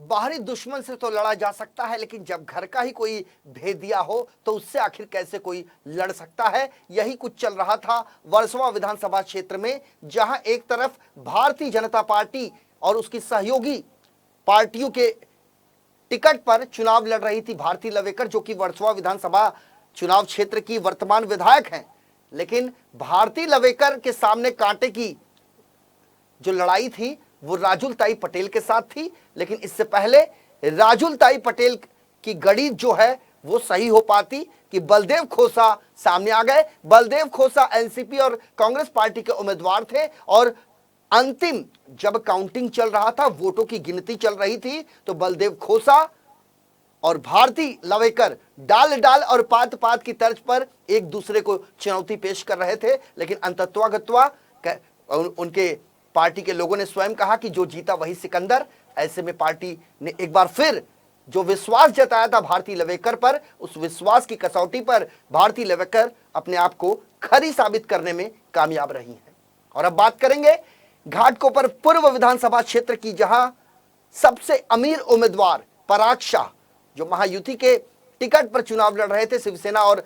बाहरी दुश्मन से तो लड़ा जा सकता है, लेकिन जब घर का ही कोई भेदिया हो तो उससे आखिर कैसे कोई लड़ सकता है। यही कुछ चल रहा था वर्सोवा विधानसभा क्षेत्र में, जहां एक तरफ भारतीय जनता पार्टी और उसकी सहयोगी पार्टियों के टिकट पर चुनाव लड़ रही थी भारती लवेकर, जो कि वर्सोवा विधानसभा चुनाव क्षेत्र की वर्तमान विधायक हैं। लेकिन भारती लवेकर के सामने कांटे की जो लड़ाई थी वो राजुलताई पटेल के साथ थी। लेकिन इससे पहले राजुलताई पटेल की गणित जो है वो सही हो पाती कि बलदेव खोसा सामने आ गए। बलदेव खोसा एनसीपी और कांग्रेस पार्टी के उम्मीदवार थे और अंतिम जब काउंटिंग चल रहा था, वोटों की गिनती चल रही थी, तो बलदेव खोसा और भारती लवेकर डाल डाल और पात पात की तर्ज पर एक दूसरे को चुनौती पेश कर रहे थे। लेकिन अंतत्वा उनके पार्टी के लोगों ने स्वयं कहा कि जो जीता वही सिकंदर। ऐसे में पार्टी ने एक बार फिर जो विश्वास जताया था भारती लवेकर पर, उस विश्वास की कसौटी पर भारती लवेकर अपने आप को खरी साबित करने में कामयाब रही हैं। और अब बात करेंगे घाटकोपर पूर्व विधानसभा क्षेत्र की, जहां सबसे अमीर उम्मीदवार पराग शाह, जो महायुति के टिकट पर चुनाव लड़ रहे थे, शिवसेना और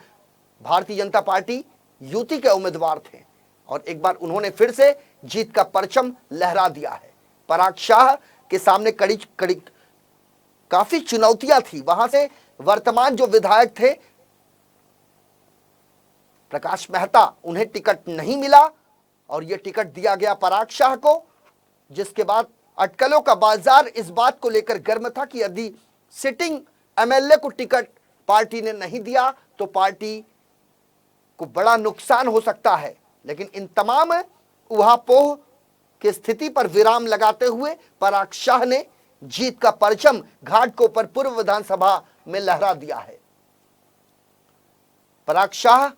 भारतीय जनता पार्टी युति के उम्मीदवार थे, और एक बार उन्होंने फिर से जीत का परचम लहरा दिया है। पराग शाह के सामने कड़ी काफी चुनौतियां थी। वहां से वर्तमान जो विधायक थे प्रकाश मेहता, उन्हें टिकट नहीं मिला और यह टिकट दिया गया पराग शाह को, जिसके बाद अटकलों का बाजार इस बात को लेकर गर्म था कि यदि सिटिंग एमएलए को टिकट पार्टी ने नहीं दिया तो पार्टी को बड़ा नुकसान हो सकता है। लेकिन इन तमाम उहापोह की स्थिति पर विराम लगाते हुए पराग शाह ने जीत का परचम घाटकोपर पूर्व विधानसभा में लहरा दिया है। पराग शाह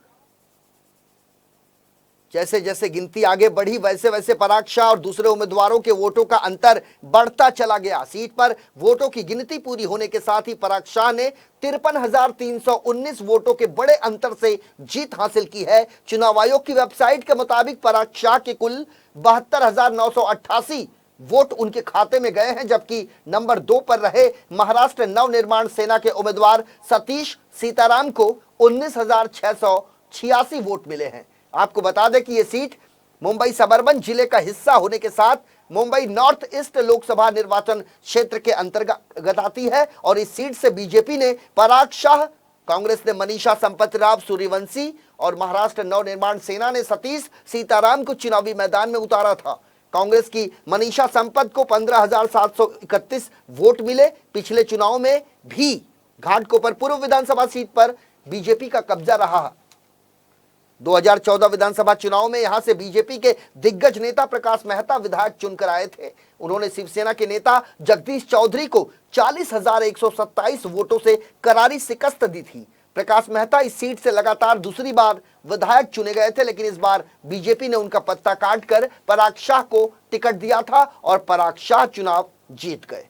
जैसे जैसे गिनती आगे बढ़ी, वैसे वैसे पराग शाह और दूसरे उम्मीदवारों के वोटों का अंतर बढ़ता चला गया। सीट पर वोटों की गिनती पूरी होने के साथ ही पराग शाह ने 53,319 वोटों के बड़े अंतर से जीत हासिल की है। चुनाव आयोग की वेबसाइट के मुताबिक पराग शाह के कुल 72,988 वोट उनके खाते में गए हैं, जबकि नंबर 2 पर रहे महाराष्ट्र नवनिर्माण सेना के उम्मीदवार सतीश सीताराम को 19,686 वोट मिले हैं। आपको बता दें कि यह सीट मुंबई सबर्बन जिले का हिस्सा होने के साथ मुंबई नॉर्थ ईस्ट लोकसभा निर्वाचन क्षेत्र के अंतर्गत आती है और इस सीट से बीजेपी ने पराग शाह, कांग्रेस ने मनीषा संपतराव सूर्यवंशी और महाराष्ट्र नवनिर्माण सेना ने सतीश सीताराम को चुनावी मैदान में उतारा था। कांग्रेस की मनीषा संपत को 15,731 वोट मिले। पिछले चुनाव में भी घाटकोपर पूर्व विधानसभा सीट पर बीजेपी का कब्जा रहा। 2014 विधानसभा चुनाव में यहां से बीजेपी के दिग्गज नेता प्रकाश मेहता विधायक चुनकर आए थे। उन्होंने शिवसेना के नेता जगदीश चौधरी को 40,127 वोटों से करारी शिकस्त दी थी। प्रकाश मेहता इस सीट से लगातार दूसरी बार विधायक चुने गए थे, लेकिन इस बार बीजेपी ने उनका पत्ता काटकर पराग शाह को टिकट दिया था और पराग शाह चुनाव जीत गए।